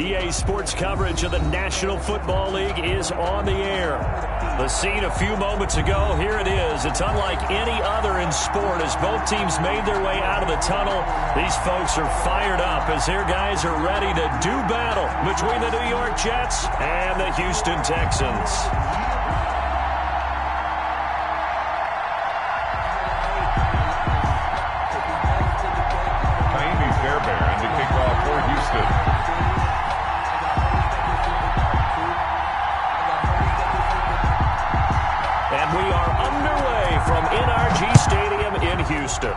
EA Sports coverage of the National Football League is on the air. The scene a few moments ago, here it is. It's unlike any other in sport as both teams made their way out of the tunnel. These folks are fired up as their guys are ready to do battle between the New York Jets and the Houston Texans. And we are underway from NRG Stadium in Houston.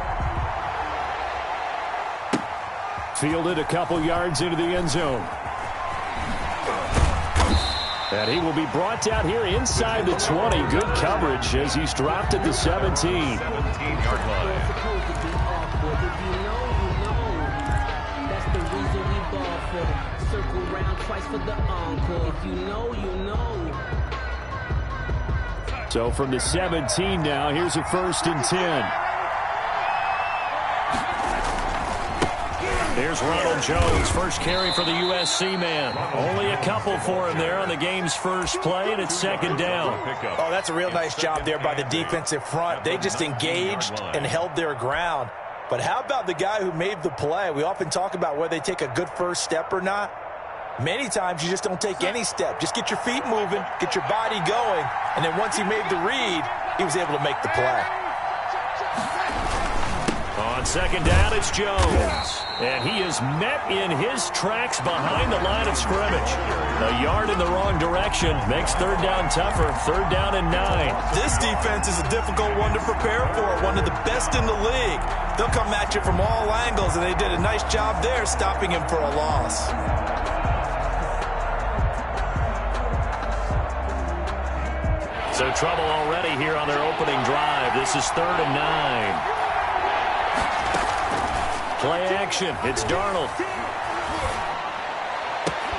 Fielded a couple yards into the end zone. And he will be brought down here inside the 20. Good coverage as he's dropped at the 17. 17-yard line. Circle round twice for the encore. If you know, you know. So from the 17 now, here's a 1st and 10. Here's Ronald Jones, first carry for the USC man. Only a couple for him there on the game's first play, and it's 2nd down. Oh, that's a real nice job there by the defensive front. They just engaged and held their ground. But how about the guy who made the play? We often talk about whether they take a good first step or not. Many times you just don't take any step. Just get your feet moving, get your body going, and then once he made the read, he was able to make the play. On 2nd down, it's Jones. And he is met in his tracks behind the line of scrimmage. A yard in the wrong direction makes 3rd down tougher. 3rd down and 9. This defense is a difficult one to prepare for, one of the best in the league. They'll come at you from all angles, and they did a nice job there stopping him for a loss. So trouble already here on their opening drive. This is 3rd and 9. Play action. It's Darnold.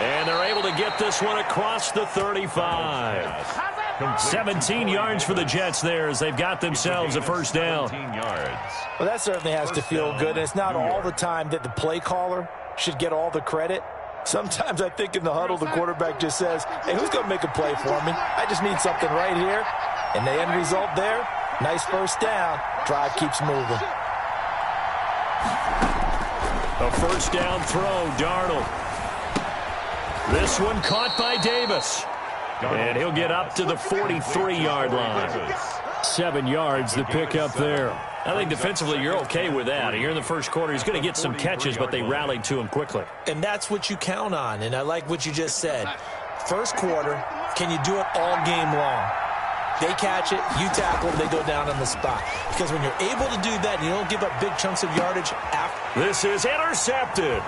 And they're able to get this one across the 35. 17 yards for the Jets there as they've got themselves a 1st down. Well, that certainly has to feel good. And it's not all the time that the play caller should get all the credit. Sometimes I think in the huddle, the quarterback just says, hey, who's going to make a play for me? I just need something right here. And the end result there, nice 1st down. Drive keeps moving. A 1st down throw, Darnold. This one caught by Davis. And he'll get up to the 43-yard line. 7 yards, the pickup there. I think defensively you're okay with that. Here in the first quarter, he's going to get some catches, but they rallied to him quickly. And that's what you count on, and I like what you just said. First quarter, can you do it all game long? They catch it, you tackle them, they go down on the spot. Because when you're able to do that, you don't give up big chunks of yardage after. This is intercepted.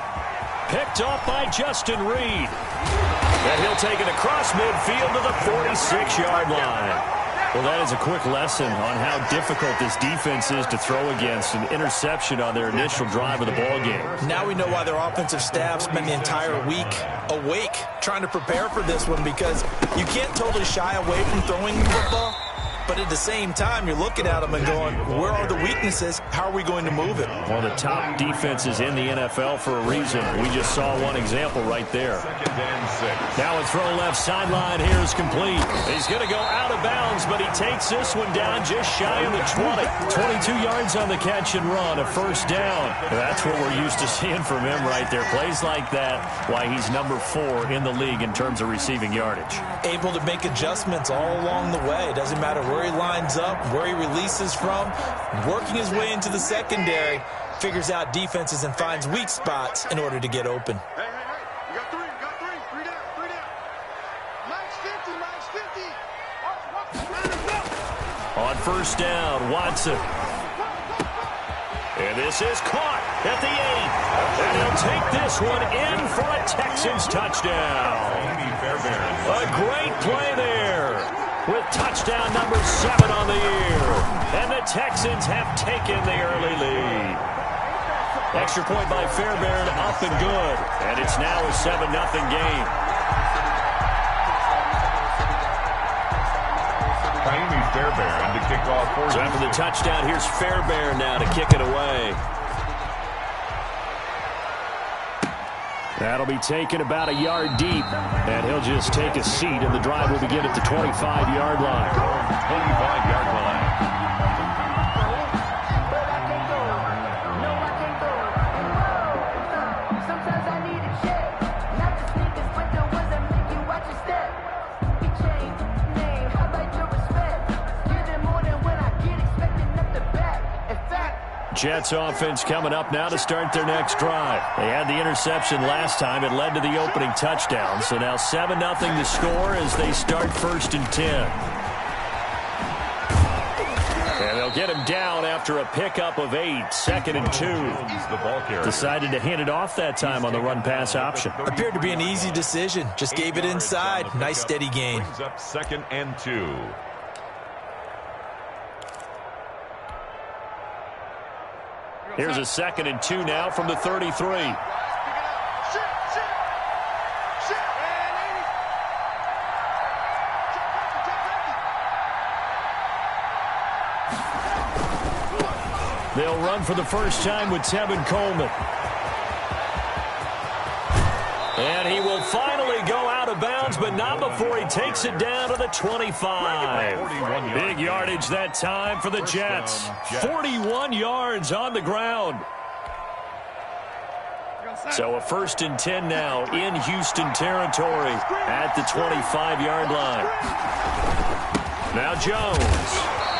Picked off by Justin Reed. And he'll take it across midfield to the 46-yard line. Well, that is a quick lesson on how difficult this defense is to throw against. An interception on their initial drive of the ballgame. Now we know why their offensive staff spent the entire week awake trying to prepare for this one, because you can't totally shy away from throwing the football. But at the same time, you're looking at them and going, where are the weaknesses? How are we going to move it? One of the top defenses in the NFL for a reason. We just saw one example right there. Now a throw left sideline here is complete. He's going to go out of bounds, but he takes this one down just shy of the 20. 22 yards on the catch and run, a 1st down. That's what we're used to seeing from him right there. Plays like that, why he's number 4 in the league in terms of receiving yardage. Able to make adjustments all along the way. Doesn't matter where he lines up, where he releases from, working his way into the secondary, figures out defenses and finds weak spots in order to get open. Hey, you got 3 down. Max 50. On 1st down, Watson. And this is caught at the 8. And he'll take this one in for a Texans touchdown. A great play there, with touchdown number 7 on the year. And the Texans have taken the early lead. Extra point by Fairbairn, up and good. And it's now a 7-0 game. Fairbairn to kick off for So after the touchdown, here's Fairbairn now to kick it away. That'll be taken about a yard deep, and he'll just take a seat, and the drive will begin at the 25-yard line. 25-yard line. Jets offense coming up now to start their next drive. They had the interception last time. It led to the opening touchdown. So now 7-0 to score as they start 1st and 10. And they'll get him down after a pickup of 8. 2nd and 2. Decided to hand it off that time on the run-pass option. Appeared to be an easy decision. Just gave it inside. Nice steady gain. Brings up 2nd and 2. Here's a 2nd and 2 now from the 33. They'll run for the first time with Tevin Coleman. And he will finally go out of bounds, but not before he takes it down to the 25. Big yardage that time for the Jets. 41 yards on the ground. So a 1st and 10 now in Houston territory at the 25-yard line. Now Jones.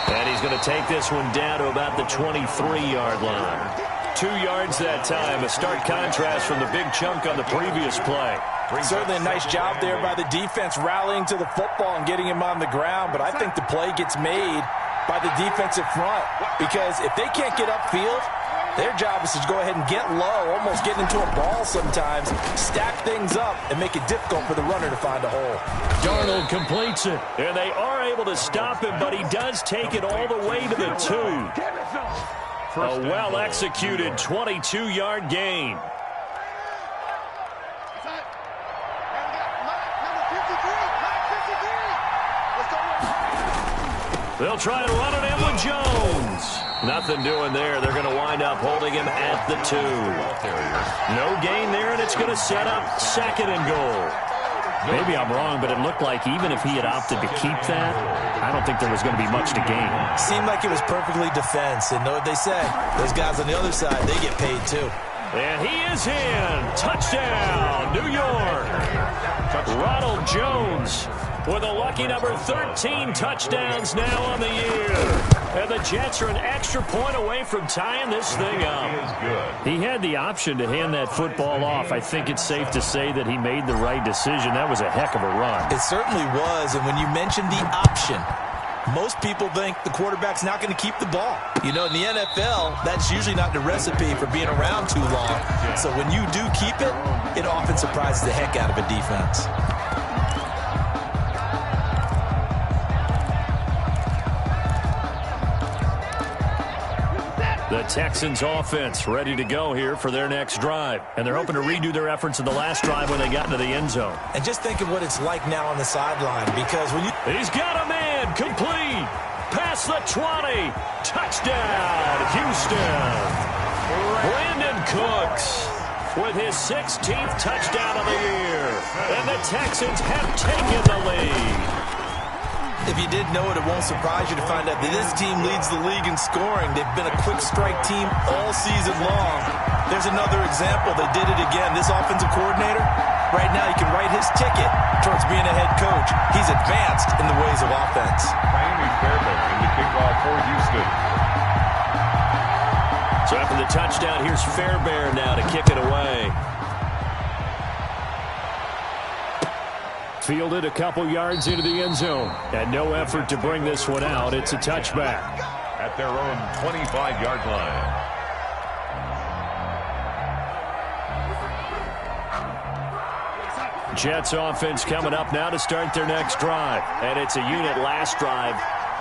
And he's going to take this one down to about the 23-yard line. 2 yards that time, a stark contrast from the big chunk on the previous play. Certainly a nice job there by the defense rallying to the football and getting him on the ground, but I think the play gets made by the defensive front because if they can't get upfield, their job is to go ahead and get low, almost get into a ball sometimes, stack things up, and make it difficult for the runner to find a hole. Darnold completes it, and they are able to stop him, but he does take it all the way to the 2. A well-executed 22-yard gain. They'll try and run it in with Jones. Nothing doing there. They're going to wind up holding him at the 2. No gain there, and it's going to set up 2nd and goal. Maybe I'm wrong, but it looked like even if he had opted to keep that, I don't think there was going to be much to gain. Seemed like it was perfectly defense, and know what they say. Those guys on the other side, they get paid too. And he is in. Touchdown, New York. Ronald Jones with a lucky number 13 touchdowns now on the year. And the Jets are an extra point away from tying this thing up. He had the option to hand that football off. I think it's safe to say that he made the right decision. That was a heck of a run. It certainly was, and when you mentioned the option, most people think the quarterback's not going to keep the ball. You know, in the NFL, that's usually not the recipe for being around too long. So when you do keep it, it often surprises the heck out of a defense. The Texans offense ready to go here for their next drive. And they're hoping to redo their efforts in the last drive when they got into the end zone. And just think of what it's like now on the sideline, because when you... He's got a man, complete, past the 20, touchdown, Houston. Brandon Cooks with his 16th touchdown of the year. And the Texans have taken the lead. If you did know it, it won't surprise you to find out that this team leads the league in scoring. They've been a quick strike team all season long. There's another example. They did it again. This offensive coordinator, right now, he can write his ticket towards being a head coach. He's advanced in the ways of offense. Miami Fairbairn in the kickoff for Houston. So after the touchdown, here's Fairbairn now to kick it away. Fielded a couple yards into the end zone. And no effort to bring this one out. It's a touchback. At their own 25-yard line. Jets offense coming up now to start their next drive. And it's a unit last drive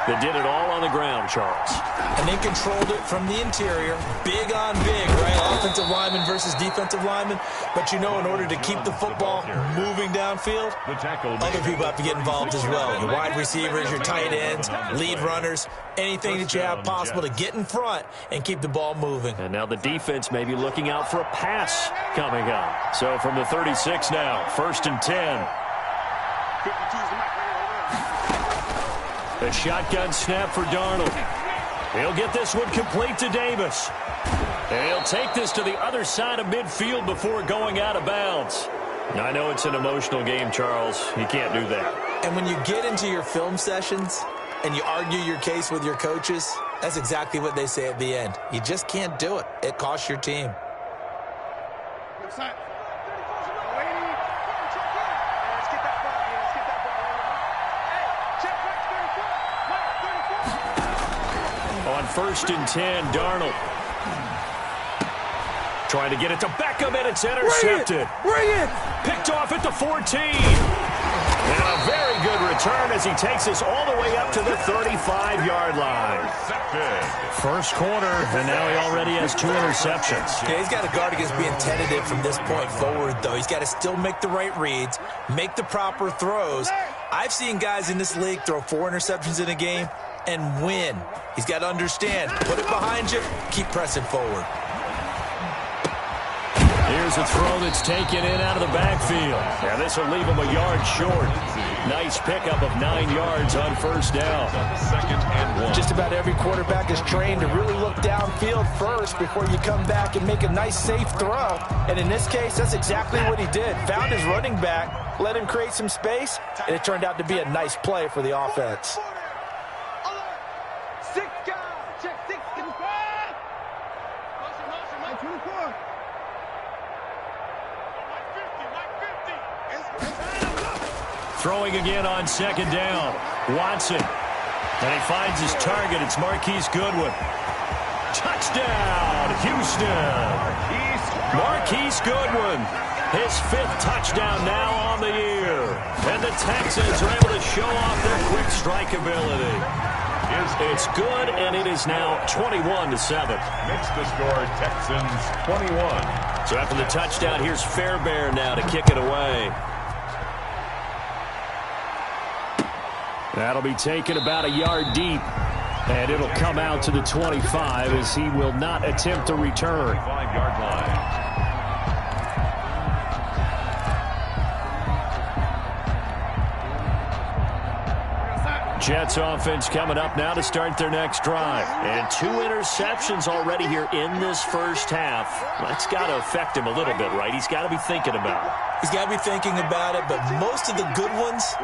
that did it all on the ground, Charles. And they controlled it from the interior. Big on big, right? Offensive lineman versus defensive lineman. But you know, in order to keep the football moving downfield, other people have to get involved as well. Your wide receivers, your tight ends, lead runners, anything that you have possible to get in front and keep the ball moving. And now the defense may be looking out for a pass coming up. So from the 36 now, 1st and 10. A shotgun snap for Darnold. He'll get this one complete to Davis. And he'll take this to the other side of midfield before going out of bounds. I know it's an emotional game, Charles. You can't do that. And when you get into your film sessions and you argue your case with your coaches, that's exactly what they say at the end. You just can't do it. It costs your team. On 1st and 10, Darnold. Trying to get it to Beckham, and it's intercepted. Bring it! Picked off at the 14. And a very good return as he takes us all the way up to the 35-yard line. First quarter, and now he already has 2 interceptions. Yeah, he's got to guard against being tentative from this point forward, though. He's got to still make the right reads, make the proper throws. I've seen guys in this league throw 4 interceptions in a game and win. He's got to understand, put it behind you, keep pressing forward. Here's a throw that's taken in out of the backfield. Now this will leave him a yard short. Nice pickup of 9 yards on 1st down. 2nd and 1. Just about every quarterback is trained to really look downfield first before you come back and make a nice, safe throw. And in this case, that's exactly what he did. Found his running back, let him create some space, and it turned out to be a nice play for the offense. Throwing again on 2nd down. Watson. And he finds his target. It's Marquise Goodwin. Touchdown, Houston. Marquise Goodwin. His 5th touchdown now on the year. And the Texans are able to show off their quick strike ability. It's good, and it is now 21-7. Makes the score Texans 21. So after the touchdown, here's Fairbairn now to kick it away. That'll be taken about a yard deep, and it'll come out to the 25 as he will not attempt to return. 5-yard line. Jets offense coming up now to start their next drive. And 2 interceptions already here in this first half. That's got to affect him a little bit, right? He's got to be thinking about it. He's got to be thinking about it, but most of the good ones,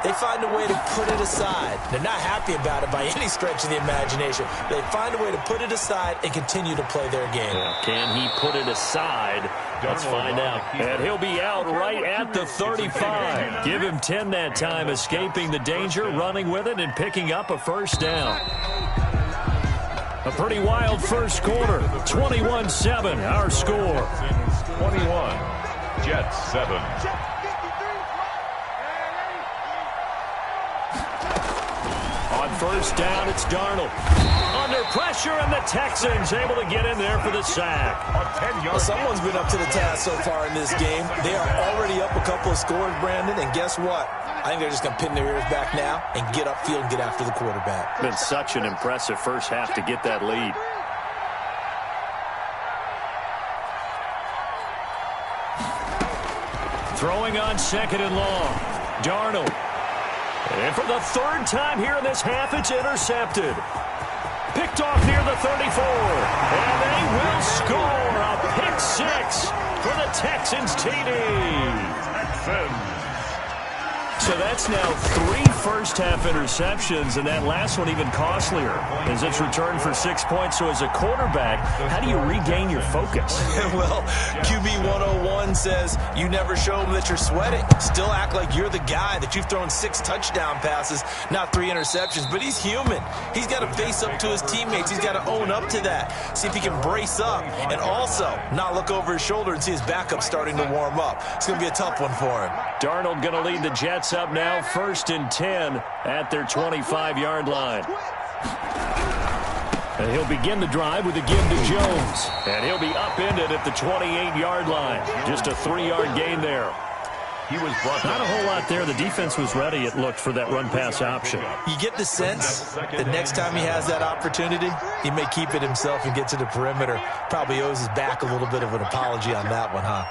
they find a way to put it aside. They're not happy about it by any stretch of the imagination. They find a way to put it aside and continue to play their game. Yeah, can he put it aside? Let's find out. And he'll be out right at the 35. Give him 10 that time, escaping the danger, running with it, and picking up a 1st down. A pretty wild first quarter. 21-7, our score. 21. Jets 7. On 1st down, it's Darnold. Under pressure, and the Texans able to get in there for the sack. Well, someone's been up to the task so far in this game. They are already up a couple of scores, Brandon, and guess what? I think they're just going to pin their ears back now and get upfield and get after the quarterback. Been such an impressive first half to get that lead. Throwing on 2nd and long. Darnold. And for the 3rd time here in this half, it's intercepted. Picked off near the 34. And they will score a pick 6 for the Texans TD. So that's now 3 first-half interceptions, and that last one even costlier as it's returned for 6 points. So as a quarterback, how do you regain your focus? Well, QB 101 says you never show them that you're sweating. Still act like you're the guy, that you've thrown 6 touchdown passes, not 3 interceptions. But he's human. He's got to face up to his teammates. He's got to own up to that. See if he can brace up and also not look over his shoulder and see his backup starting to warm up. It's going to be a tough one for him. Darnold going to lead the Jets up now 1st and 10 at their 25-yard line. And he'll begin the drive with a give to Jones. And he'll be upended at the 28-yard line. Just a 3-yard gain there. He was brought Not a whole lot there. The defense was ready, it looked, for that run-pass option. You get the sense that next time he has that opportunity, he may keep it himself and get to the perimeter. Probably owes his back a little bit of an apology on that one, huh?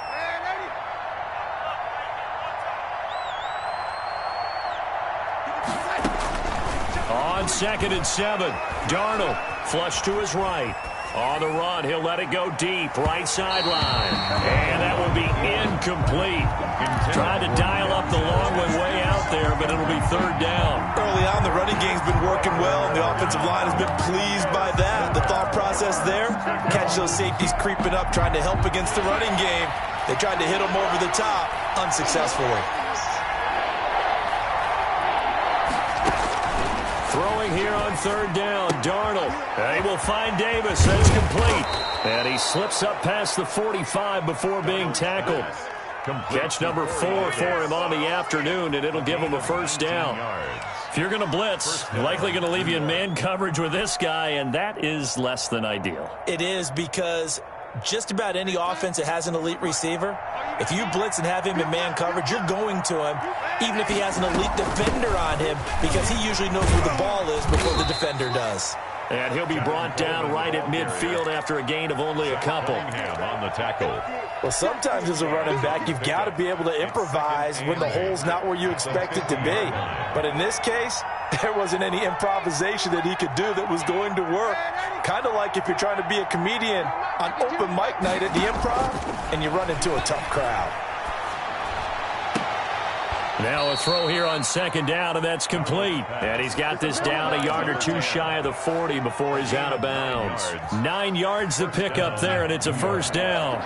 On 2nd and 7, Darnold flush to his right. On the run, he'll let it go deep, right sideline. And that will be incomplete. Trying to dial up the long way out there, but it'll be 3rd down. Early on, the running game's been working well, and the offensive line has been pleased by that. The thought process there, catch those safeties creeping up, trying to help against the running game. They tried to hit them over the top, unsuccessfully. Throwing here on 3rd down, Darnold. They will find Davis. That's complete. And he slips up past the 45 before being tackled. Catch number 4 for him on the afternoon, and it'll give him a 1st down. If you're going to blitz, likely going to leave you in man coverage with this guy, and that is less than ideal. It is, because just about any offense that has an elite receiver, if you blitz and have him in man coverage, you're going to him, even if he has an elite defender on him, because he usually knows where the ball is before the defender does. And he'll be brought down right at midfield after a gain of only a couple. on the tackle. Well, sometimes as a running back, you've got to be able to improvise when the hole's not where you expect it to be. But in this case, there wasn't any improvisation that he could do that was going to work. Kind of like if you're trying to be a comedian on open mic night at the Improv and you run into a tough crowd. Now a throw here on 2nd down, and that's complete. And he's got this down a yard or 2 shy of the 40 before he's out of bounds. 9 yards to pick up there, and it's a 1st down.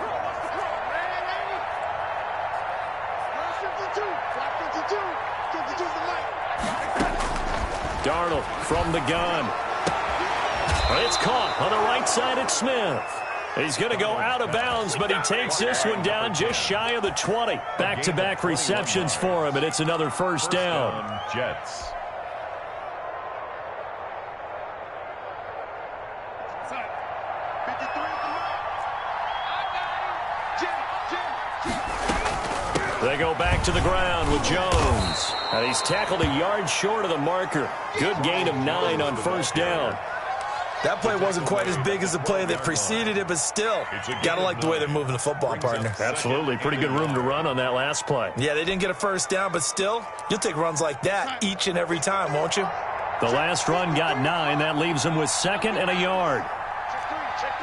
Darnold from the gun. It's caught on the right side at Smith. He's going to go out of bounds, but he takes this one down just shy of the 20. Back-to-back receptions for him, and it's another 1st down. Jets. They go back to the ground with Jones. And he's tackled a yard short of the marker. Good gain of 9 on 1st down. That play wasn't quite as big as the play that preceded it, but still, got to like the way they're moving the football, partner. Absolutely. Pretty good room to run on that last play. Yeah, they didn't get a 1st down, but still, you'll take runs like that each and every time, won't you? The last run got 9. That leaves him with 2nd and a yard. Check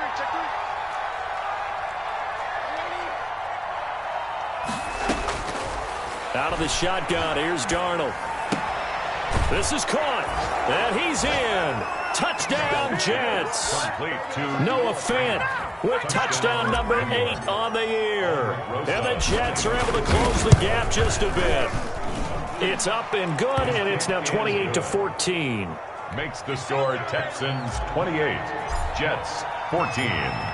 three. Out of the shotgun, here's Darnold. This is caught, and he's in. Touchdown, Jets. Noah Fant with touchdown number 8 on the year. And the Jets are able to close the gap just a bit. It's up and good, and it's now 28-14. Makes the score Texans 28, Jets 14.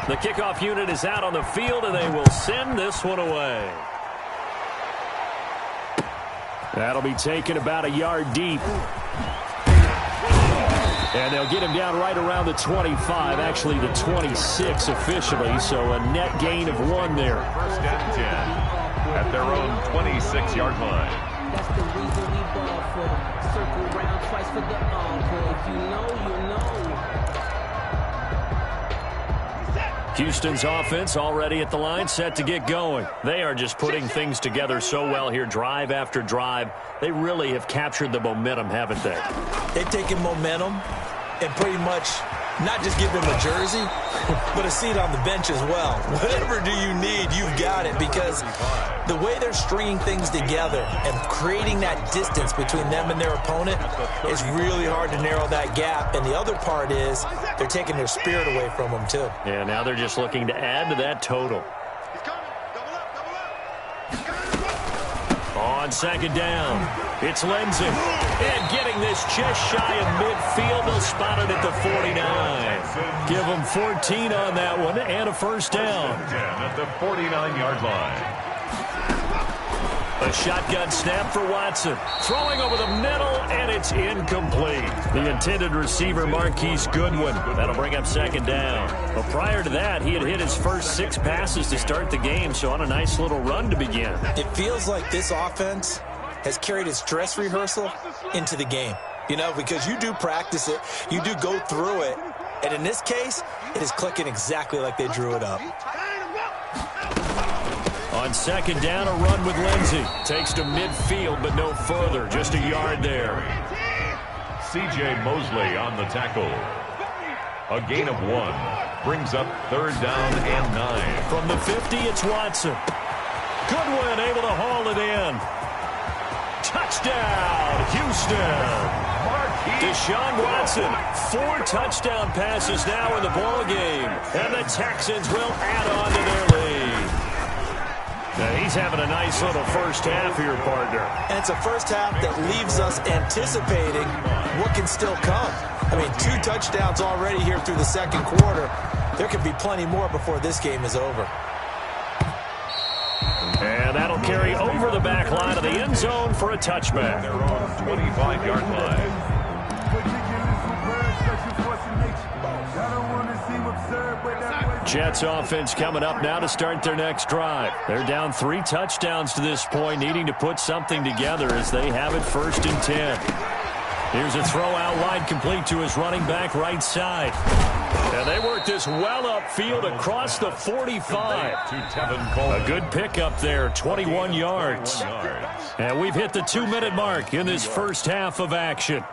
The kickoff unit is out on the field, and they will send this one away. That'll be taken about a yard deep. And they'll get him down right around the 25, actually the 26 officially, so a net gain of 1 there. 1st and 10 at their own 26-yard line. That's the reason we ball for. Circle round twice for the encore. If you know, you know. Houston's offense already at the line, set to get going. They are just putting things together so well here, drive after drive. They really have captured the momentum, haven't they? They've taken momentum and pretty much not just give him a jersey, but a seat on the bench as well. Whatever do you need, you've got it, because the way they're stringing things together and creating that distance between them and their opponent is really hard to narrow that gap. And the other part is they're taking their spirit away from them, too. Yeah, now they're just looking to add to that total. He's coming. Double up. On 2nd down, it's Lindsey. And getting this just shy of midfield, they'll spot it at the 49. Give them 14 on that one and a 1st down. 10 at the 49-yard line. A shotgun snap for Watson. Throwing over the middle, and it's incomplete. The intended receiver, Marquise Goodwin. That'll bring up second down. Well, prior to that, he had hit his first 6 passes to start the game, so on a nice little run to begin. It feels like this offense has carried its dress rehearsal into the game. You know, because you do practice it, you do go through it, and in this case, it is clicking exactly like they drew it up. On second down, a run with Lindsey. Takes to midfield, but no further. Just a yard there. C.J. Mosley on the tackle. A gain of 1. Brings up third down and 9. From the 50, it's Watson. Goodwin able to haul it in. Touchdown, Houston. Deshaun Watson, 4 touchdown passes now in the ballgame. And the Texans will add on to their lead. Now he's having a nice little first half here, partner. And it's a first half that leaves us anticipating what can still come. I mean, 2 touchdowns already here through the second quarter. There could be plenty more before this game is over. And that'll carry over the back line of the end zone for a touchback. Their own 25-yard line. Jets offense coming up now to start their next drive. They're down 3 touchdowns to this point, needing to put something together as they have it 1st and 10. Here's a throw out wide, complete to his running back right side. And they work this well upfield across the 45. A good pickup there, 21 yards. And we've hit the 2-minute mark in this first half of action.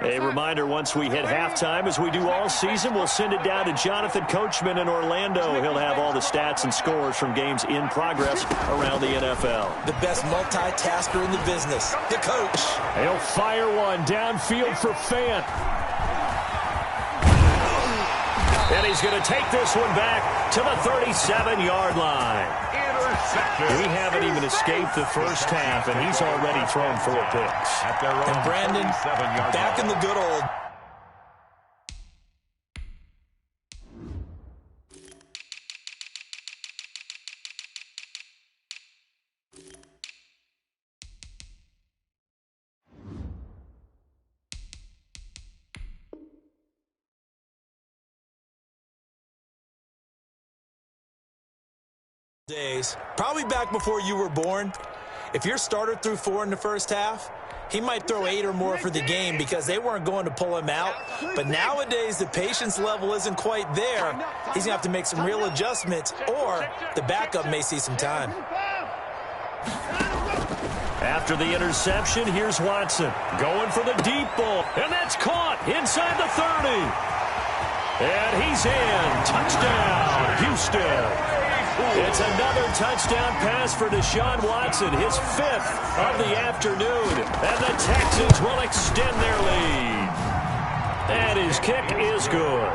A reminder, once we hit halftime, as we do all season, we'll send it down to Jonathan Coachman in Orlando. He'll have all the stats and scores from games in progress around the NFL. The best multitasker in the business, the coach. He'll fire one downfield for Fant. And he's going to take this one back to the 37-yard line. We haven't even escaped the first half, and he's already thrown 4 picks. And Brandon, back in the good old. Days, probably back before you were born. If your starter threw 4 in the first half, he might throw 8 or more for the game because they weren't going to pull him out. But nowadays, the patience level isn't quite there. He's going to have to make some real adjustments, or the backup may see some time. After the interception, here's Watson going for the deep ball, and that's caught inside the 30. And he's in. Touchdown, Houston. It's another touchdown pass for Deshaun Watson, his 5th of the afternoon. And the Texans will extend their lead. And his kick is good.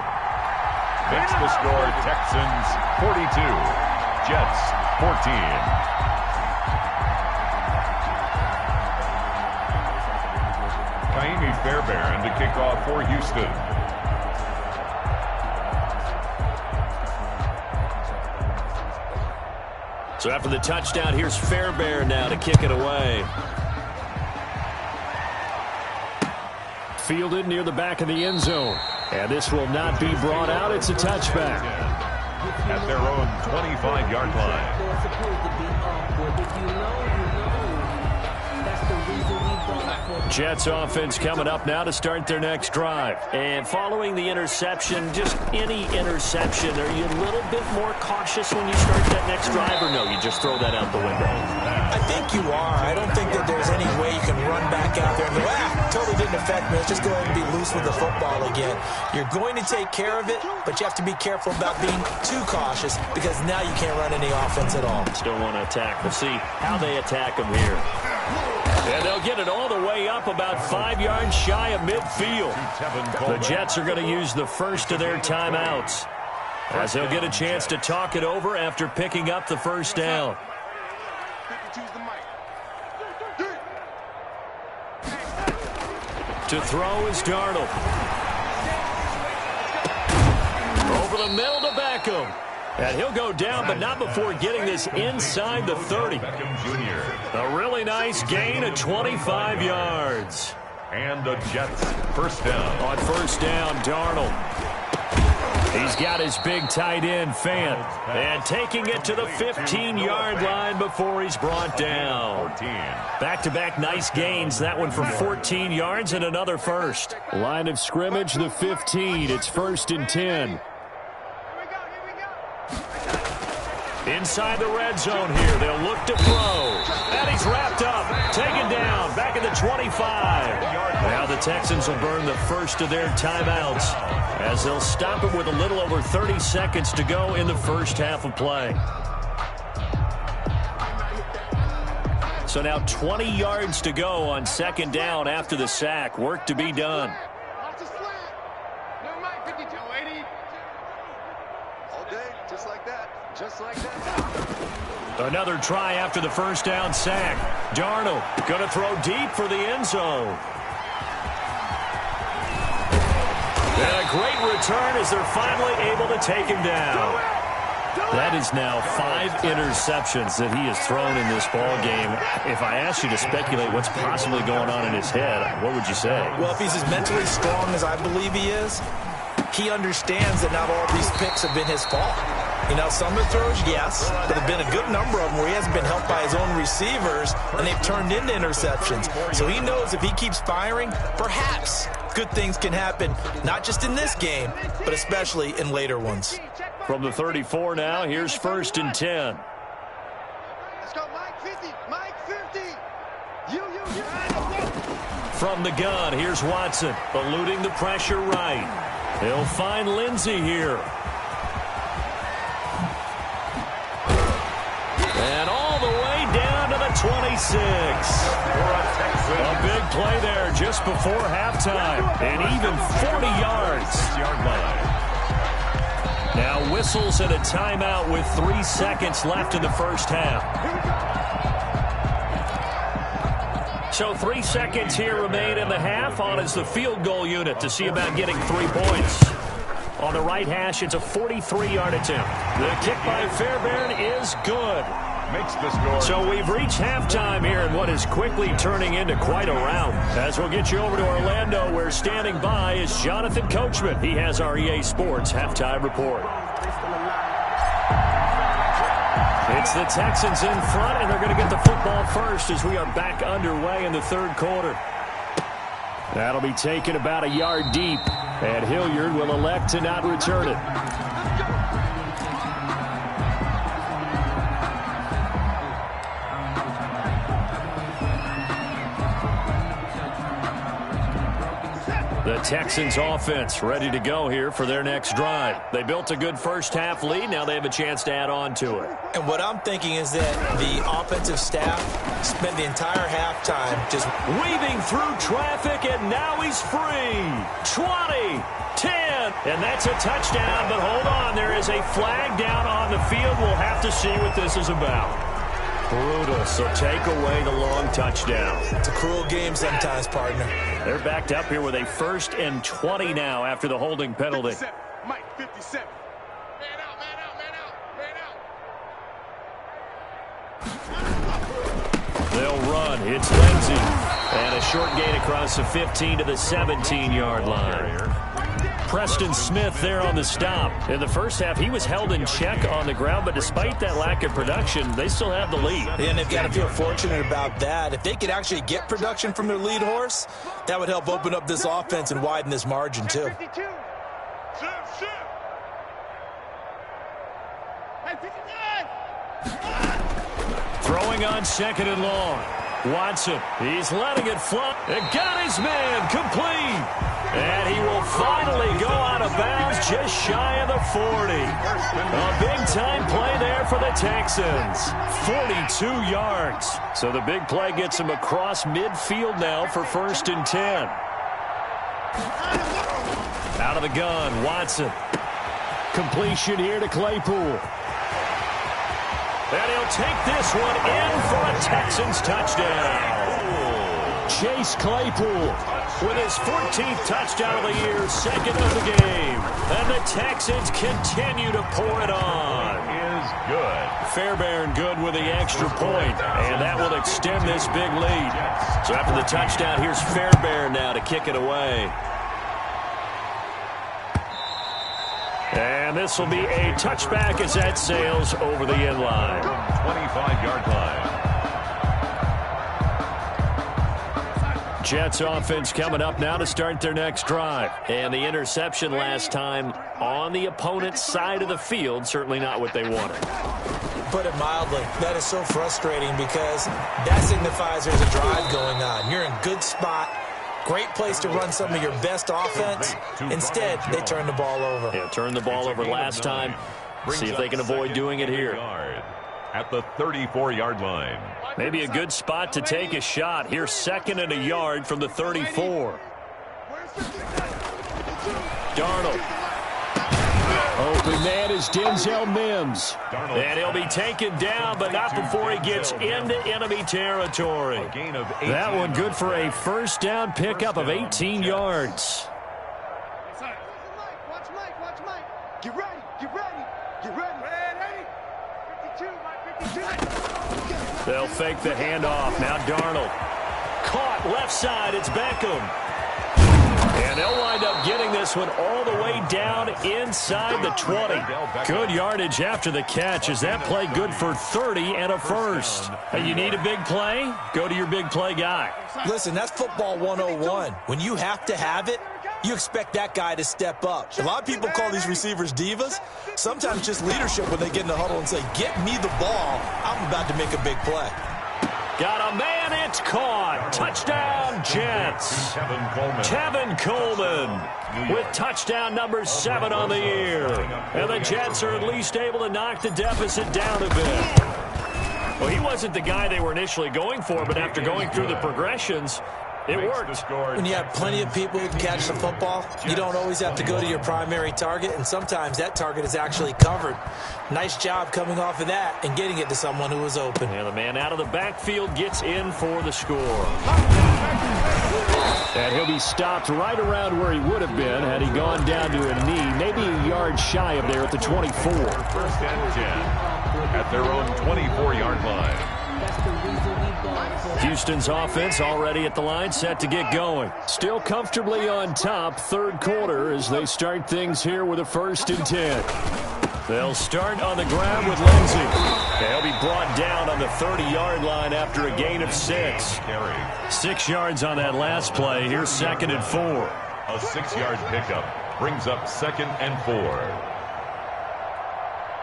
Makes the score Texans 42, Jets 14. Kaimi Fairbairn to kick off for Houston. So after the touchdown, here's Fairbairn now to kick it away. Fielded near the back of the end zone. And this will not be brought out. It's a touchback. At their own 25-yard line. Jets offense coming up now to start their next drive. And following the interception, just any interception, are you a little bit more cautious when you start that next drive, or no, you just throw that out the window? I think you are. I don't think that there's any way you can run back out there and go, totally didn't affect me. Let's just go ahead and be loose with the football again. You're going to take care of it, but you have to be careful about being too cautious because now you can't run any offense at all. Still want to attack. We'll see how they attack them here. And they'll get it all the way up about 5 yards shy of midfield. The Jets are going to use the first of their timeouts as they'll get a chance to talk it over after picking up the first down. To throw is Darnold. Over over the middle to Beckham. And he'll go down, but not before getting this inside the 30. A really nice gain of 25 yards. And the Jets first down. On first down, Darnold. He's got his big tight end, Fant. And taking it to the 15-yard line before he's brought down. Back-to-back nice gains. That one for 14 yards and another first. Line of scrimmage, the 15. It's 1st and 10. Inside the red zone here. They'll look to throw. And he's wrapped up. Taken down. Back at the 25. Now the Texans will burn the first of their timeouts as they'll stop it with a little over 30 seconds to go in the first half of play. So now 20 yards to go on second down after the sack. Work to be done. Just like that. Another try after the first down sack. Darnold going to throw deep for the end zone. And a great return as they're finally able to take him down. That is now 5 interceptions that he has thrown in this ball game. If I asked you to speculate what's possibly going on in his head, what would you say? Well, if he's as mentally strong as I believe he is, he understands that not all of these picks have been his fault. You know, some of the throws, yes, but there have been a good number of them where he hasn't been helped by his own receivers, and they've turned into interceptions. So he knows if he keeps firing, perhaps good things can happen, not just in this game, but especially in later ones. From the 34 now, here's 1st and 10. Let's go, Mike 50. Mike 50. You. From the gun, here's Watson, eluding the pressure right. He'll find Lindsey here. And all the way down to the 26. A big play there just before halftime. And even 40 yards. Now whistles and a timeout with 3 seconds left in the first half. So 3 seconds here remain in the half. On is the field goal unit to see about getting 3 points. On the right hash, it's a 43-yard attempt. The kick by Fairbairn is good. Makes the score. So we've reached halftime here in what is quickly turning into quite a round. As we'll get you over to Orlando, where standing by is Jonathan Coachman. He has our EA Sports halftime report. It's the Texans in front, and they're going to get the football first as we are back underway in the third quarter. That'll be taken about a yard deep, and Hilliard will elect to not return it. The Texans offense ready to go here for their next drive. They built a good first half lead. Now they have a chance to add on to it. And what I'm thinking is that the offensive staff spent the entire halftime just weaving through traffic, and now he's free. 20, 10, and that's a touchdown. But hold on, there is a flag down on the field. We'll have to see what this is about. Brutal, so take away the long touchdown. It's a cruel game sometimes, partner. They're backed up here with a 1st and 20 now after the holding penalty. 57. Mike, 57. Man out. They'll run. It's Lindsey. And a short gain across the 15 to the 17-yard line. Preston Smith there on the stop. In the first half, he was held in check on the ground, but despite that lack of production, they still have the lead. And they've got to feel fortunate about that. If they could actually get production from their lead horse, that would help open up this offense and widen this margin, too. 52. Throwing on 2nd and long. Watson, he's letting it fly. And got his man complete. And he will finally go out of bounds just shy of the 40. A big-time play there for the Texans. 42 yards. So the big play gets him across midfield now for 1st and 10. Out of the gun, Watson. Completion here to Claypool. And he'll take this one in for a Texans touchdown. Chase Claypool with his 14th touchdown of the year, second of the game. And the Texans continue to pour it on. Is good. Fairbairn good with the extra point, and that will extend this big lead. So after the touchdown, here's Fairbairn now to kick it away. And this will be a touchback as that sails over the end line. 25-yard line. Jets offense coming up now to start their next drive. And the interception last time on the opponent's side of the field, certainly not what they wanted. Put it mildly, that is so frustrating because that signifies there's a drive going on. You're in good spot. Great place to run some of your best offense. Instead, they turn the ball over. Yeah, turned the ball over last time. See if they can avoid doing it here. At the 34-yard line. Maybe a good spot to take a shot. Here's second and a yard from the 34. Darnold. Open man is Denzel Mims. And he'll be taken down, but not before he gets into enemy territory. That one good for a first down pickup of 18 yards. Watch Mike. Get ready. Get ready. 52, Mike, 52. They'll fake the handoff. Now Darnold. Caught left side. It's Beckham. And they'll wind up getting this one all the way down inside the 20. Good yardage after the catch. Is that play good for 30 and a first? Hey, you need a big play? Go to your big play guy. Listen, that's football 101. When you have to have it, you expect that guy to step up. A lot of people call these receivers divas. Sometimes just leadership when they get in the huddle and say, get me the ball. I'm about to make a big play. Got a man, it's caught. Touchdown, Jets. Tevin Coleman with touchdown number 7 on the year. And the Jets are at least able to knock the deficit down a bit. Well, he wasn't the guy they were initially going for, but after going through the progressions, it worked. When you have plenty of people who can catch the football, you don't always have to go to your primary target, and sometimes that target is actually covered. Nice job coming off of that and getting it to someone who was open. And the man out of the backfield gets in for the score. And he'll be stopped right around where he would have been had he gone down to a knee, maybe a yard shy of there at the 24. First and 10 at their own 24-yard line. Houston's offense already at the line, set to get going. Still comfortably on top, third quarter, as they start things here with a 1st and 10. They'll start on the ground with Lindsey. They'll be brought down on the 30-yard line after a gain of 6. 6 yards on that last play. Here's 2nd and 4. A 6-yard pickup brings up 2nd and 4.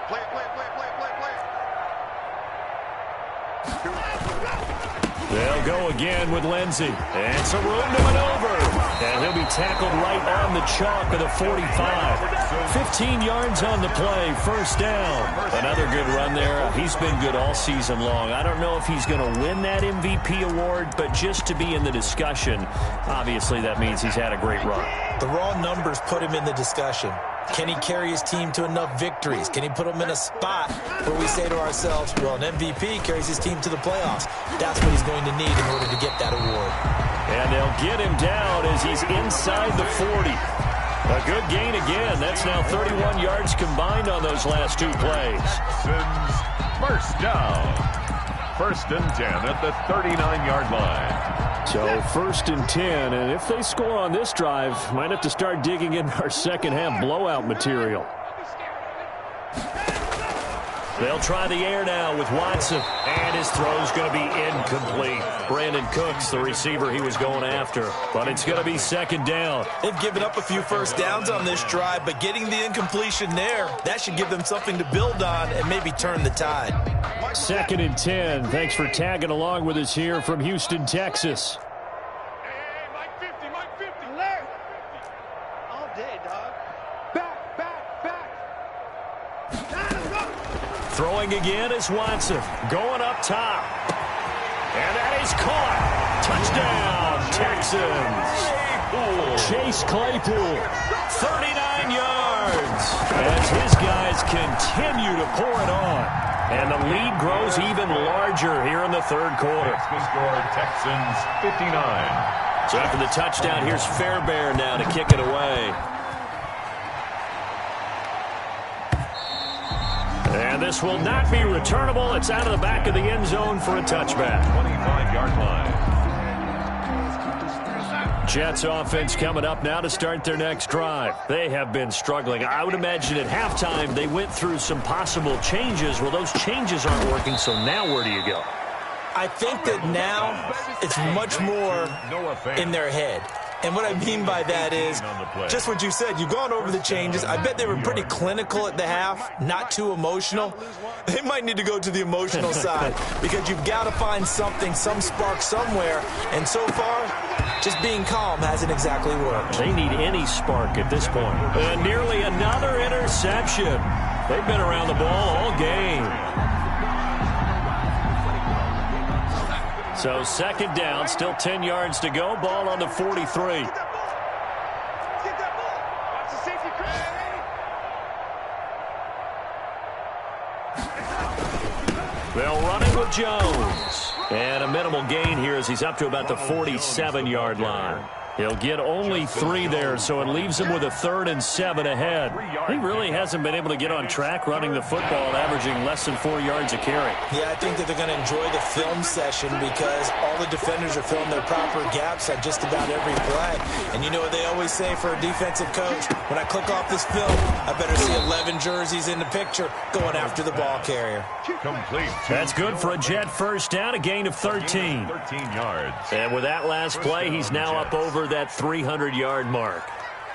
Play. They'll go again with Lindsey. And some room to maneuver. And he'll be tackled right on the chalk of the 45. 15 yards on the play, first down. Another good run there. He's been good all season long. I don't know if he's going to win that MVP award, but just to be in the discussion, obviously that means he's had a great run. The raw numbers put him in the discussion. Can he carry his team to enough victories? Can he put them in a spot where we say to ourselves, well, an MVP carries his team to the playoffs. That's what he's going to need in order to get that award. And they'll get him down as he's inside the 40. A good gain again. That's now 31 yards combined on those last 2 plays. First down. 1st and 10 at the 39-yard line. So 1st and 10, and if they score on this drive, might have to start digging in our second half blowout material. They'll try the air now with Watson, and his throw's going to be incomplete. Brandon Cooks, the receiver he was going after, but it's going to be 2nd down. They've given up a few first downs on this drive, but getting the incompletion there, that should give them something to build on and maybe turn the tide. 2nd and 10. Thanks for tagging along with us here from Houston, Texas. Hey, Mike 50. Alert. All day, dog. Back. Throwing again is Watson. Going up top. And that is caught. Touchdown, Texans. Chase Claypool, 39 yards. As his guys continue to pour it on. And the lead grows even larger here in the third quarter. Makes the score Texans 59. So after the touchdown, here's Fairbairn now to kick it away. And this will not be returnable. It's out of the back of the end zone for a touchback. 25-yard line. Jets offense coming up now to start their next drive. They have been struggling. I would imagine at halftime they went through some possible changes. Well, those changes aren't working, so now where do you go? I think that now it's much more in their head. And what I mean by that is just what you said. You've gone over the changes. I bet they were pretty clinical at the half, not too emotional. They might need to go to the emotional side because you've got to find something, some spark somewhere. And so far, just being calm hasn't exactly worked. They need any spark at this point. And nearly another interception. They've been around the ball all game. So second down, still 10 yards to go. Ball on the 43. They'll run it with Jones. And a minimal gain here as he's up to about the 47-yard line. He'll get only 3 there, so it leaves him with a 3rd and 7 ahead. He really hasn't been able to get on track running the football, averaging less than 4 yards a carry. Yeah, I think that they're going to enjoy the film session because all the defenders are filling their proper gaps at just about every play. And you know what they always say for a defensive coach? When I click off this film, I better see 11 jerseys in the picture going after the ball carrier. Complete. That's good for a Jet first down, a gain of 13. 13 yards. And with that last play, he's now up over that 300-yard mark.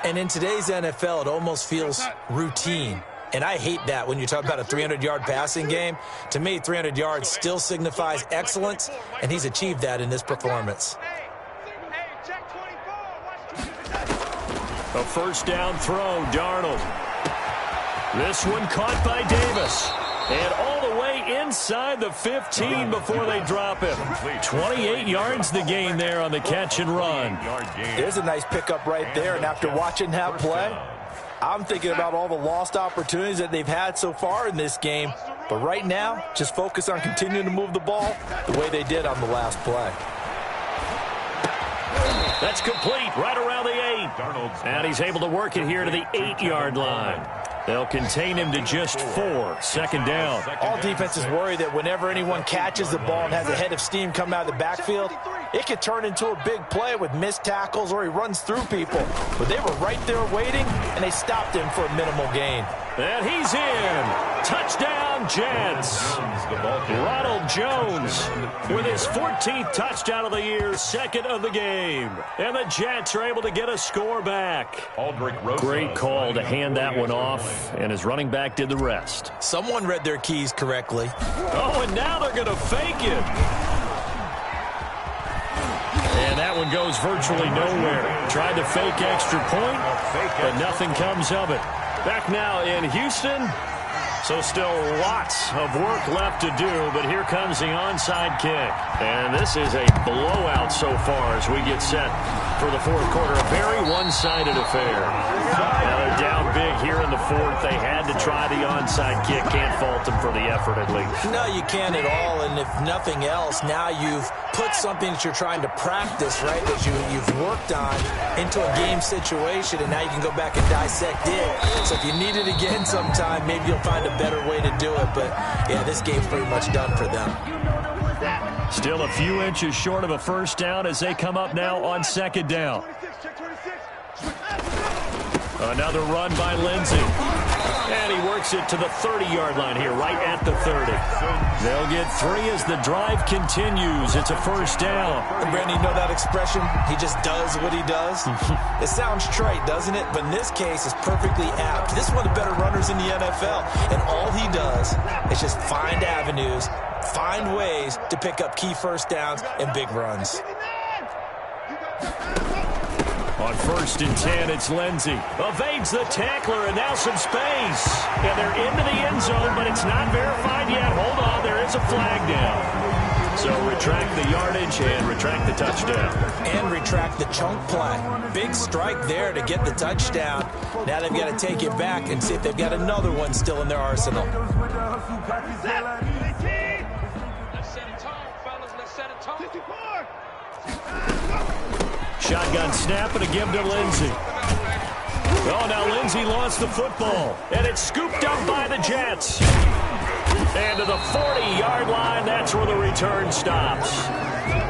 And in today's NFL, it almost feels routine. And I hate that when you talk about a 300-yard passing game. To me, 300 yards still signifies excellence, and he's achieved that in this performance. A first down throw, Darnold. This one caught by Davis. And all the way inside the 15 before they drop him. 28 yards the gain there on the catch and run. There's a nice pickup right there. And after watching that play, I'm thinking about all the lost opportunities that they've had so far in this game. But right now, just focus on continuing to move the ball the way they did on the last play. That's complete right around the 8. And he's able to work it here to the 8-yard line. They'll contain him to just 4. Second down. All defenses worry that whenever anyone catches the ball and has a head of steam come out of the backfield, it could turn into a big play with missed tackles or he runs through people. But they were right there waiting, and they stopped him for a minimal gain. And he's in. Touchdown, Jets. Ronald Jones with his 14th touchdown of the year, 2nd of the game. And the Jets are able to get a score back. Great call to hand that one off, and his running back did the rest. Someone read their keys correctly. Oh, and now they're going to fake it. And that one goes virtually nowhere. Tried to fake extra point, but nothing comes of it. Back now in Houston. So still lots of work left to do, but here comes the onside kick. And this is a blowout so far as we get set for the fourth quarter. A very one-sided affair. Now they're down big here in the fourth. They had to try the onside kick. Can't fault them for the effort at least. No, you can't at all. And if nothing else, now you've put something that you're trying to practice, right, that you've worked on into a game situation, and now you can go back and dissect it. So if you need it again sometime, maybe you'll find a better way to do it. But, yeah, this game's pretty much done for them. Still a few inches short of a first down as they come up now on second down. Another run by Lindsey. And he works it to the 30-yard line here, right at the 30. They'll get 3 as the drive continues. It's a first down. And Brandon, you know that expression? He just does what he does? It sounds trite, doesn't it? But in this case, it's perfectly apt. This is one of the better runners in the NFL. And all he does is just find avenues, find ways to pick up key first downs and big runs. On 1st and 10, it's Lindsey. Evades the tackler, and now some space. And they're into the end zone, but it's not verified yet. Hold on, there is a flag down. So retract the yardage and retract the touchdown. And retract the chunk play. Big strike there to get the touchdown. Now they've got to take it back and see if they've got another one still in their arsenal. Let's set a tone, fellas. Let's set a tone. 54. Shotgun snap and a give to Lindsey. Oh, now Lindsey lost the football, and it's scooped up by the Jets. And to the 40-yard line, that's where the return stops.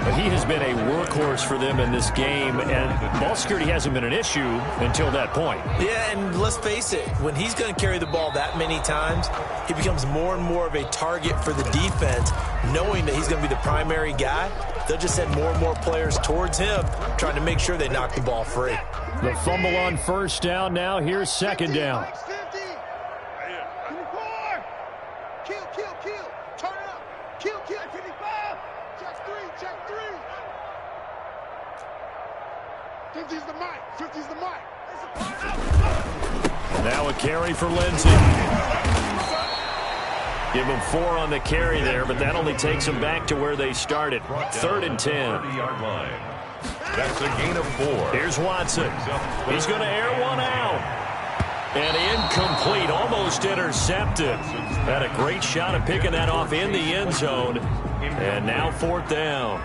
But he has been a workhorse for them in this game, and ball security hasn't been an issue until that point. Yeah, and let's face it, when he's going to carry the ball that many times, he becomes more and more of a target for the defense, knowing that he's going to be the primary guy. They'll just send more and more players towards him, trying to make sure they knock the ball free. The fumble on first down. Now here's second down. 50. 54. Kill. Turn it up. Kill. 55. Check three. 50's the mic. 50's the mic. Now a carry for Lindsey. Give him 4 on the carry there, but that only takes them back to where they started. 3rd and 10. 30-yard line. That's a gain of 4. Here's Watson. He's going to air one out. And incomplete, almost intercepted. Had a great shot at picking that off in the end zone. And now 4th down.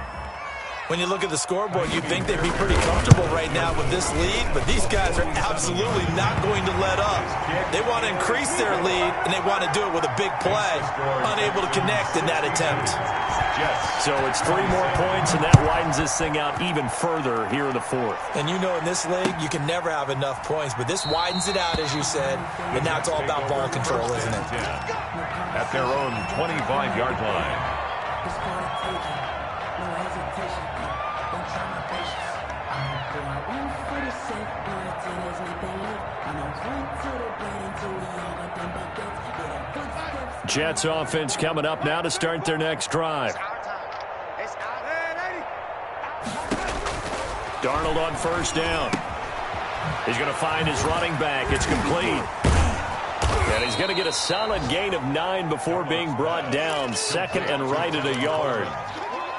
When you look at the scoreboard, you'd think they'd be pretty comfortable right now with this lead, but these guys are absolutely not going to let up. They want to increase their lead, and they want to do it with a big play. Unable to connect in that attempt. So it's 3 more points, and that widens this thing out even further here in the 4th. And you know in this league, you can never have enough points, but this widens it out, as you said, and now it's all about ball control, isn't it? At their own 25-yard line. Jets offense coming up now to start their next drive. Darnold on first down. He's going to find his running back. It's complete. And he's going to get a solid gain of 9 before being brought down. 2nd and right at a yard.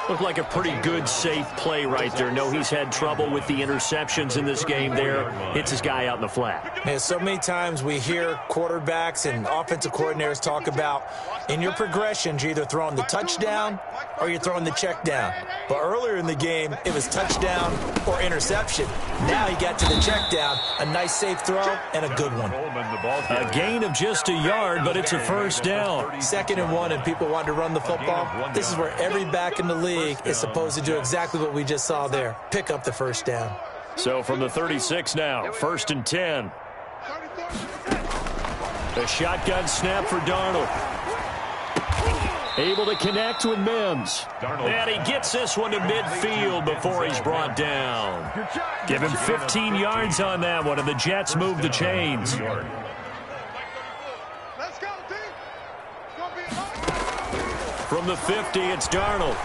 Looked like a pretty good, safe play right there. No, he's had trouble with the interceptions in this game there. Hits his guy out in the flat. Yeah, so many times we hear quarterbacks and offensive coordinators talk about in your progressions, you're either throwing the touchdown or you're throwing the check down. But earlier in the game, it was touchdown or interception. Now he got to the check down. A nice safe throw and a good one. A gain of just a yard, but it's a first down. 2nd and 1, and people want to run the football. This is where every back in the league is supposed to do exactly what we just saw there. Pick up the first down. So from the 36 now, 1st and 10. A shotgun snap for Darnold. Able to connect with Mims. And he gets this one to midfield before he's brought down. Give him 15 yards on that one, and the Jets move the chains. Let's go, D. From the 50, it's Darnold.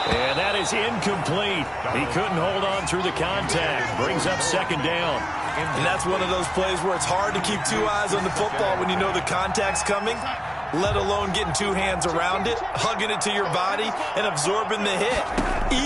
And that is incomplete. He couldn't hold on through the contact. Brings up 2nd down. And that's one of those plays where it's hard to keep 2 eyes on the football when you know the contact's coming, let alone getting 2 hands around it, hugging it to your body, and absorbing the hit.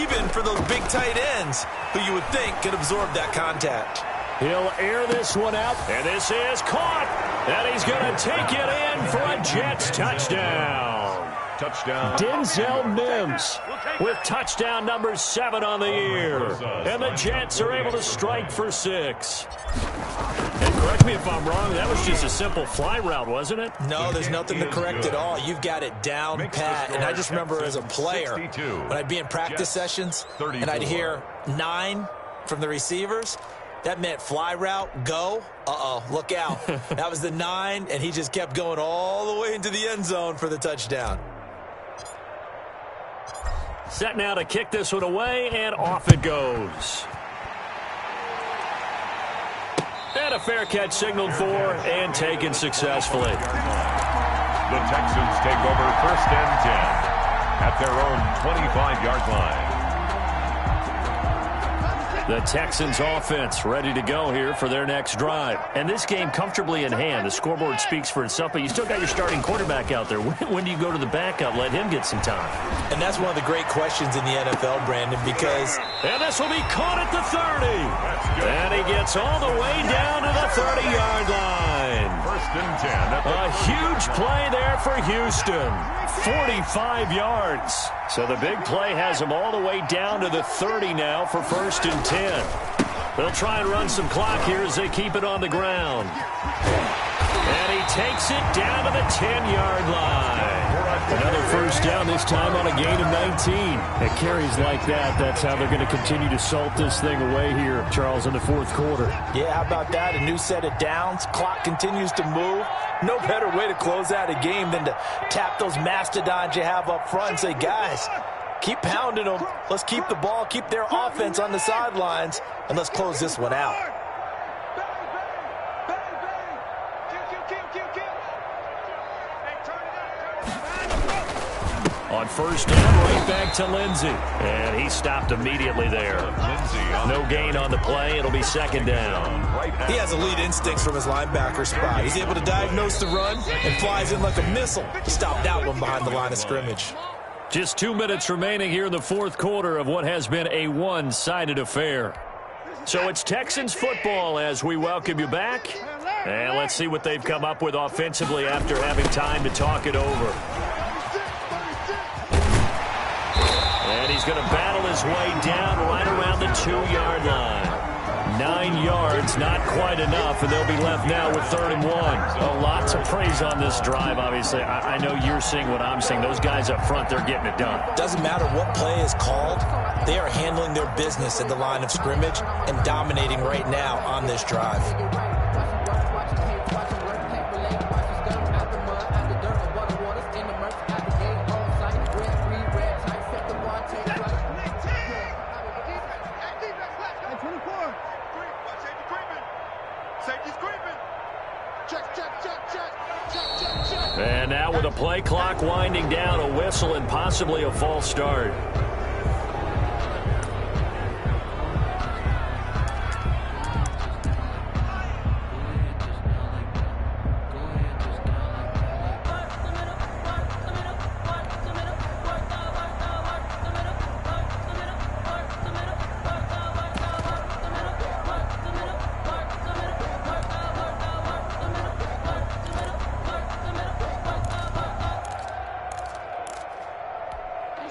Even for those big tight ends who you would think could absorb that contact. He'll air this one out, and this is caught. And he's going to take it in for a Jets touchdown. Touchdown. Denzel Mims with touchdown number 7 on the year. And the Jets are able to strike for 6. And correct me if I'm wrong, that was just a simple fly route, wasn't it? No, there's nothing to correct at all. You've got it down pat. And I just remember as a player, when I'd be in practice sessions and I'd hear 9 from the receivers, that meant fly route, go. Uh-oh, look out. That was the 9, and he just kept going all the way into the end zone for the touchdown. Set now to kick this one away, and off it goes. And a fair catch signaled for and taken successfully. The Texans take over 1st and 10 at their own 25-yard line. The Texans offense ready to go here for their next drive. And this game comfortably in hand. The scoreboard speaks for itself, but you still got your starting quarterback out there. When do you go to the backup? Let him get some time. And that's one of the great questions in the NFL, Brandon, because... And this will be caught at the 30. And he gets all the way down to the 30-yard line. First and 10. A huge play there for Houston. 45 yards. So the big play has him all the way down to the 30 now for first and 10. They'll try and run some clock here as they keep it on the ground. And he takes it down to the 10-yard line. Another first down, this time on a gain of 19. It carries like that. That's how they're going to continue to salt this thing away here, Charles, in the fourth quarter. Yeah, how about that? A new set of downs. Clock continues to move. No better way to close out a game than to tap those mastodons you have up front and say, guys, keep pounding them. Let's keep the ball, keep their offense on the sidelines, and let's close this one out. On first down, right back to Lindsey. And he stopped immediately there. No gain on the play. It'll be second down. He has elite instincts from his linebacker spot. He's able to diagnose the run and flies in like a missile. Stopped that one behind the line of scrimmage. Just 2 minutes remaining here in the fourth quarter of what has been a one-sided affair. So it's Texans football as we welcome you back. And let's see what they've come up with offensively after having time to talk it over. And he's going to battle his way down right around the 2-yard line. 9 yards, not quite enough, and they'll be left now with 3rd and 1. A lot to praise on this drive, obviously. I know you're seeing what I'm seeing. Those guys up front, they're getting it done. Doesn't matter what play is called. They are handling their business at the line of scrimmage and dominating right now on this drive. And now with a play clock winding down, a whistle and possibly a false start.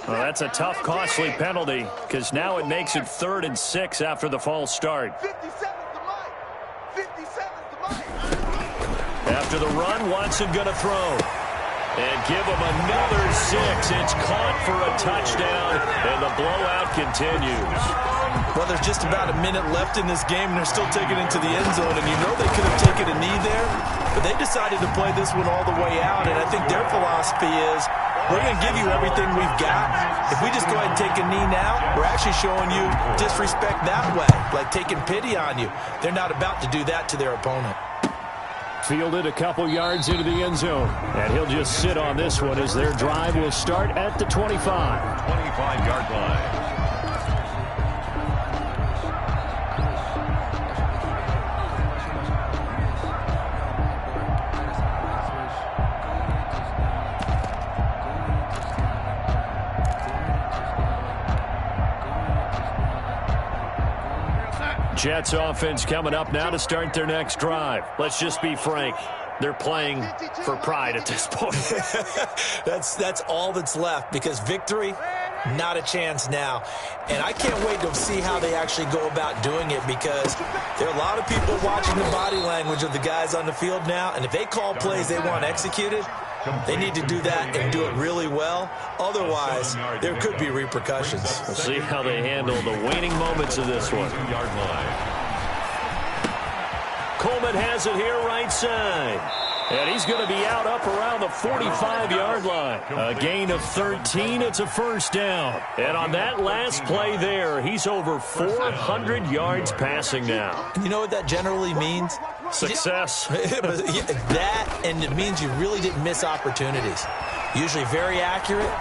Well, that's a tough, costly penalty because now it makes it 3rd and 6 after the false start. After the run, Watson going to throw. And give him another 6. It's caught for a touchdown, and the blowout continues. Well, there's just about a minute left in this game, and they're still taking it to the end zone. And you know they could have taken a knee there, but they decided to play this one all the way out. And I think their philosophy is, we're going to give you everything we've got. If we just go ahead and take a knee now, we're actually showing you disrespect that way, like taking pity on you. They're not about to do that to their opponent. Fielded a couple yards into the end zone. And he'll just sit on this one as their drive will start at the 25. 25-yard line. Jets offense coming up now to start their next drive. Let's just be frank. They're playing for pride at this point. That's all that's left, because victory, not a chance now. And I can't wait to see how they actually go about doing it, because there are a lot of people watching the body language of the guys on the field now, and if they call plays they want executed, they need to do that and do it really well. Otherwise, there could be repercussions. We'll see how they handle the waning moments of this one. Coleman has it here right side. And he's going to be out up around the 45-yard line. A gain of 13. It's a first down. And on that last play there, he's over 400 yards passing now. You know what that generally means? Success. That, and it means you really didn't miss opportunities. Usually very accurate.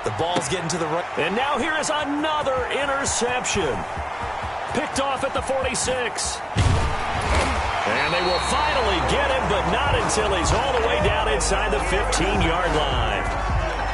The ball's getting to the right. And now here is another interception. Picked picked off at the 46. And they will finally get him, but not until he's all the way down inside the 15-yard line.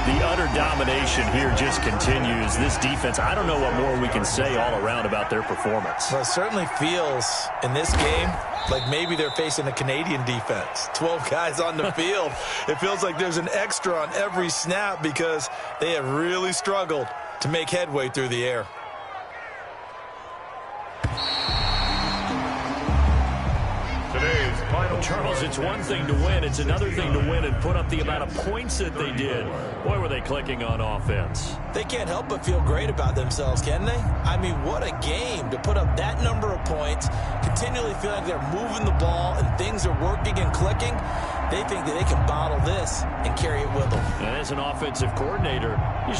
The utter domination here just continues. This defense, I don't know what more we can say all around about their performance. Well, it certainly feels in this game like maybe they're facing a Canadian defense. 12 guys on the field. It feels like there's an extra on every snap because they have really struggled to make headway through the air. Today's final. Charles, it's one thing to win. It's another thing to win and put up the amount of points that they did. Boy, were they clicking on offense. They can't help but feel great about themselves, can they? I mean, what a game to put up that number of points, continually feeling like they're moving the ball and things are working and clicking. They think that they can bottle this and carry it with them. And as an offensive coordinator, you